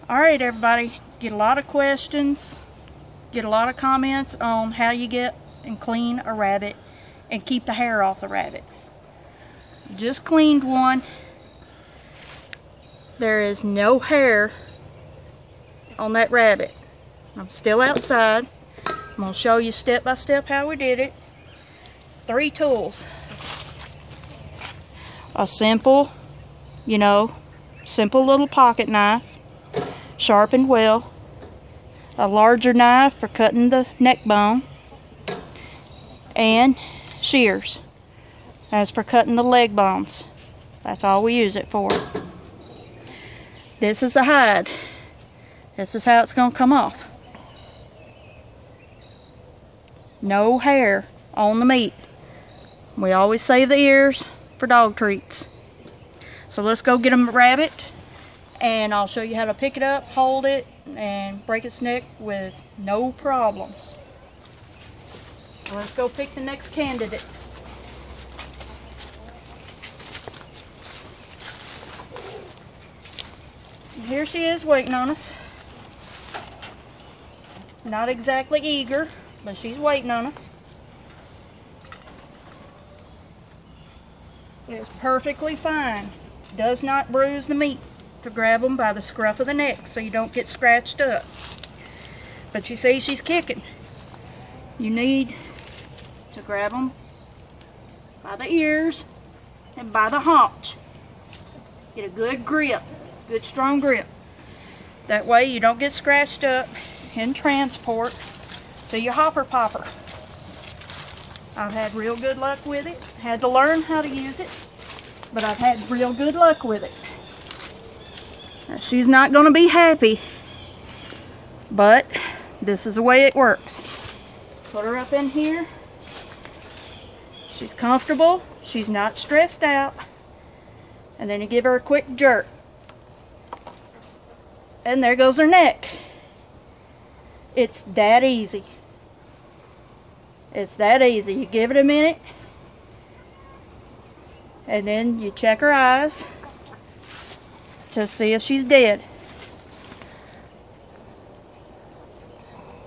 Alright everybody, get a lot of questions, get a lot of comments on how you get and clean a rabbit and keep the hair off the rabbit. Just cleaned one. There is no hair on that rabbit. I'm still outside. I'm going to show you step by step how we did it. 3 tools. A simple, simple little pocket knife, sharpened well. A larger knife for cutting the neck bone. And shears. As for cutting the leg bones. That's all we use it for. This is the hide. This is how it's going to come off. No hair on the meat. We always save the ears for dog treats. So let's go get a rabbit and I'll show you how to pick it up, hold it, and break its neck with no problems. So let's go pick the next candidate. And here she is waiting on us. Not exactly eager, but she's waiting on us. It's perfectly fine. Does not bruise the meat to grab them by the scruff of the neck so you don't get scratched up. But you see she's kicking. You need to grab them by the ears and by the haunch. Get a good grip, good strong grip. That way you don't get scratched up in transport to your hopper popper. I've had real good luck with it. Had to learn how to use it, but I've had real good luck with it. Now, she's not going to be happy, but this is the way it works. Put her up in here. She's comfortable. She's not stressed out. And then you give her a quick jerk. And there goes her neck. It's that easy. It's that easy. You give it a minute, and then you check her eyes to see if she's dead.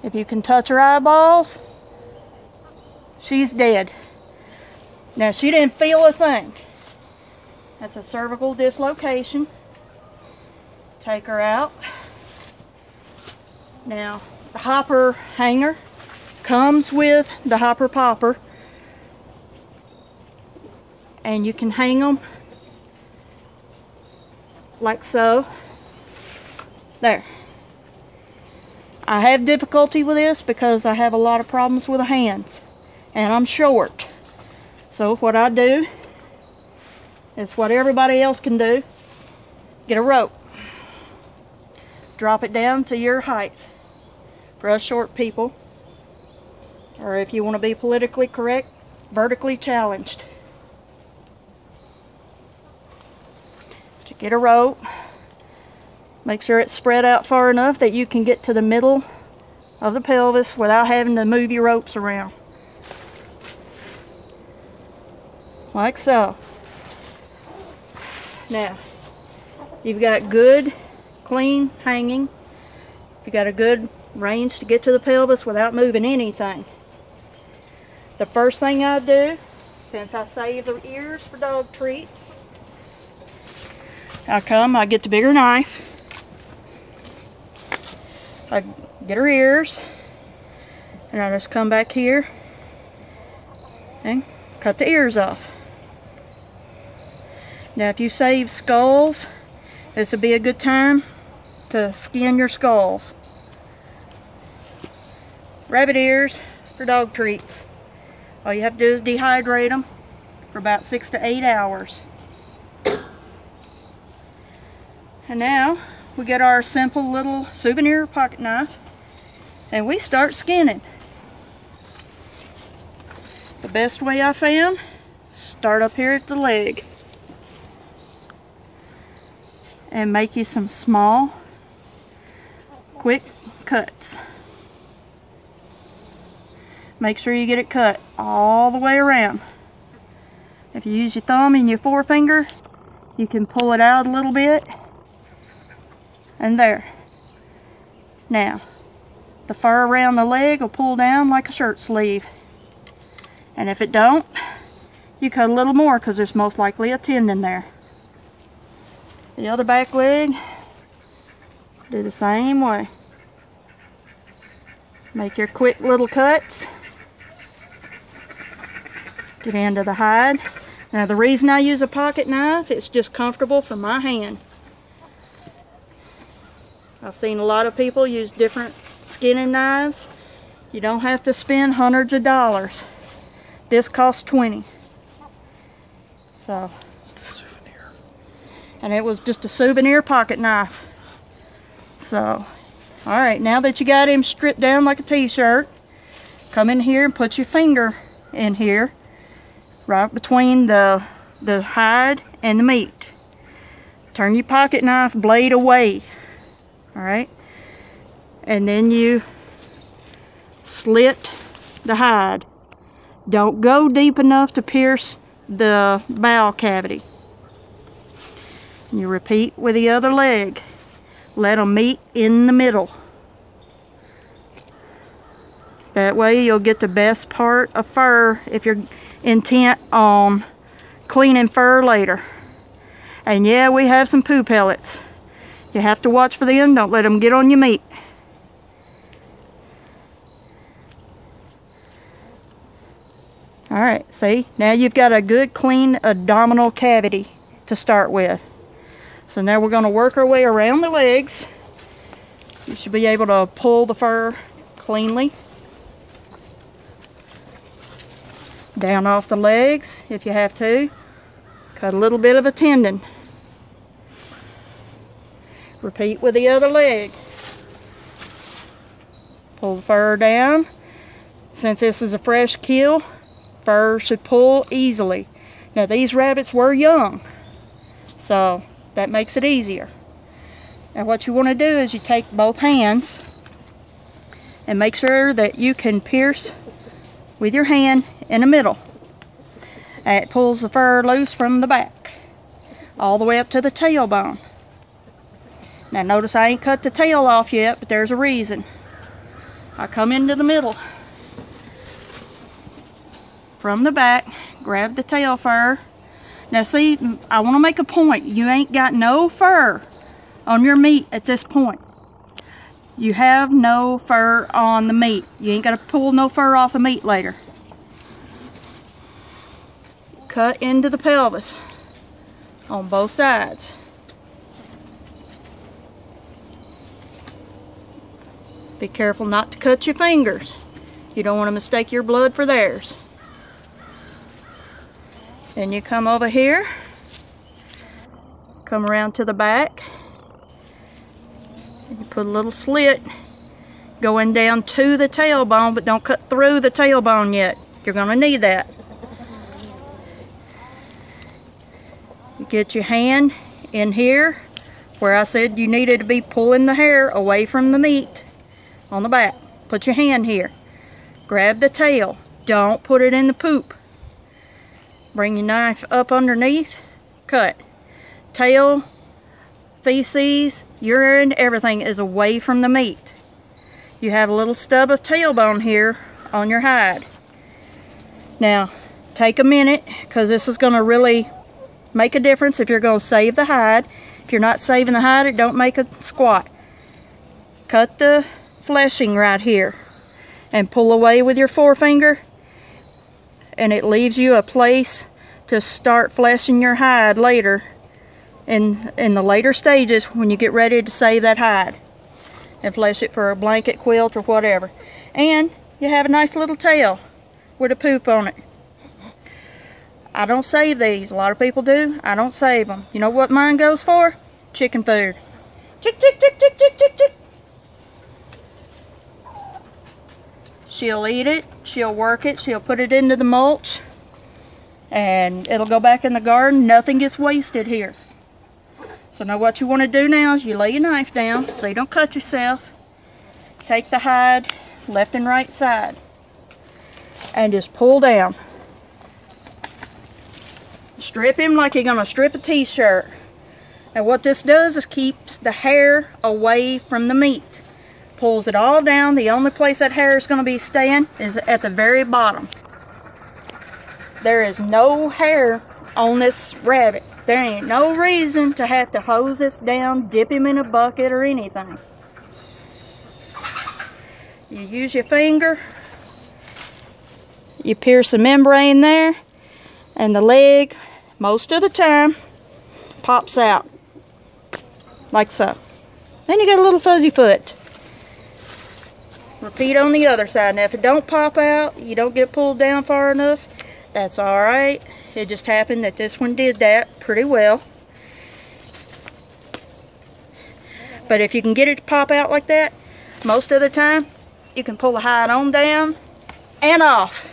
If you can touch her eyeballs, she's dead. Now, she didn't feel a thing. That's a cervical dislocation. Take her out. Now, the hopper hanger comes with the hopper popper, and you can hang them like so. There. I have difficulty with this because I have a lot of problems with the hands and I'm short. So what I do is what everybody else can do. Get a rope. Drop it down to your height for us short people. Or if you want to be politically correct, vertically challenged. Get a rope. Make sure it's spread out far enough that you can get to the middle of the pelvis without having to move your ropes around. Like so. Now, you've got good, clean hanging. You've got a good range to get to the pelvis without moving anything. The first thing I do, since I save the ears for dog treats, I get the bigger knife. I get her ears, and I just come back here and cut the ears off. Now, if you save skulls, this would be a good time to skin your skulls. Rabbit ears for dog treats. All you have to do is dehydrate them for about 6 to 8 hours. And now we get our simple little souvenir pocket knife and we start skinning. The best way I found, start up here at the leg and make you some small, quick cuts. Make sure you get it cut all the way around. If you use your thumb and your forefinger, you can pull it out a little bit. And there. Now, the fur around the leg will pull down like a shirt sleeve. And if it don't, you cut a little more because there's most likely a tendon there. The other back leg, do the same way. Make your quick little cuts. Get into the hide. Now the reason I use a pocket knife, it's just comfortable for my hand. I've seen a lot of people use different skinning knives. You don't have to spend hundreds of dollars. This costs $20. So, souvenir. And it was just a souvenir pocket knife. So, alright, now that you got him stripped down like a t-shirt, come in here and put your finger in here, right between the hide and the meat. Turn your pocket knife blade away. Alright, and then you slit the hide. Don't go deep enough to pierce the bowel cavity. You repeat with the other leg. Let them meet in the middle. That way you'll get the best part of fur if you're intent on cleaning fur later. And yeah, we have some poo pellets. You have to watch for them. Don't let them get on your meat. Alright, see? Now you've got a good clean abdominal cavity to start with. So now we're going to work our way around the legs. You should be able to pull the fur cleanly. Down off the legs if you have to. Cut a little bit of a tendon. Repeat with the other leg. Pull the fur down. Since this is a fresh kill, fur should pull easily. Now these rabbits were young, so that makes it easier. Now what you want to do is you take both hands and make sure that you can pierce with your hand in the middle. And it pulls the fur loose from the back all the way up to the tailbone. Now notice I ain't cut the tail off yet, but there's a reason. I come into the middle from the back, grab the tail fur. Now see, I want to make a point. You ain't got no fur on your meat at this point. You have no fur on the meat. You ain't got to pull no fur off the meat later. Cut into the pelvis on both sides. Be careful not to cut your fingers. You don't want to mistake your blood for theirs. Then you come over here, come around to the back, and you put a little slit going down to the tailbone, but don't cut through the tailbone yet. You're going to need that. You get your hand in here where I said you needed to be pulling the hair away from the meat on the back. Put your hand here. Grab the tail. Don't put it in the poop. Bring your knife up underneath. Cut. Tail, feces, urine, everything is away from the meat. You have a little stub of tailbone here on your hide. Now, take a minute, because this is going to really make a difference if you're going to save the hide. If you're not saving the hide, it don't make a squat. Cut the fleshing right here and pull away with your forefinger, and it leaves you a place to start fleshing your hide later in the later stages when you get ready to save that hide and flesh it for a blanket, quilt, or whatever. And you have a nice little tail with a poop on it. I don't save these. A lot of people do. I don't save them. You know what mine goes for? Chicken food. Chick, chick, chick, chick, chick, chick, chick. She'll eat it, she'll work it, she'll put it into the mulch, and it'll go back in the garden. Nothing gets wasted here. So now what you want to do now is you lay your knife down so you don't cut yourself. Take the hide left and right side and just pull down. Strip him like you're going to strip a t-shirt. And what this does is keeps the hair away from the meat. Pulls it all down. The only place that hair is going to be staying is at the very bottom. There is no hair on this rabbit. There ain't no reason to have to hose this down, dip him in a bucket or anything. You use your finger, you pierce the membrane there, and the leg, most of the time, pops out like so. Then you got a little fuzzy foot. Repeat on the other side. Now if it don't pop out, you don't get it pulled down far enough, that's alright. It just happened that this one did that pretty well. But if you can get it to pop out like that, most of the time, you can pull the hide on down and off.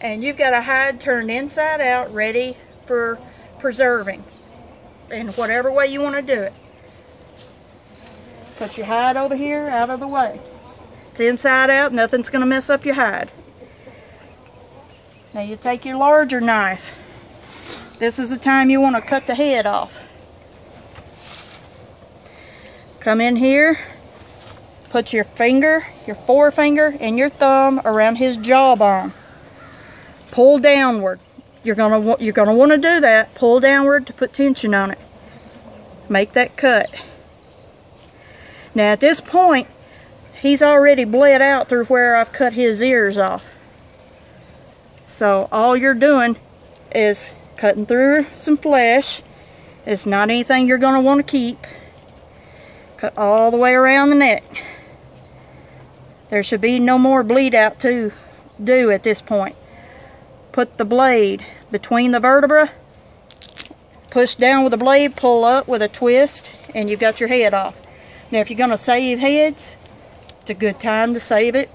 And you've got a hide turned inside out, ready for preserving in whatever way you want to do it. Put your hide over here out of the way. It's inside out, nothing's going to mess up your hide. Now you take your larger knife. This is the time you want to cut the head off. Come in here, put your finger, your forefinger, and your thumb around his jawbone. Pull downward. You're gonna want to do that. Pull downward to put tension on it. Make that cut. Now at this point, he's already bled out through where I've cut his ears off. So all you're doing is cutting through some flesh. It's not anything you're going to want to keep. Cut all the way around the neck. There should be no more bleed out to do at this point. Put the blade between the vertebra, push down with the blade, pull up with a twist, and you've got your head off. Now if you're going to save heads, it's a good time to save it.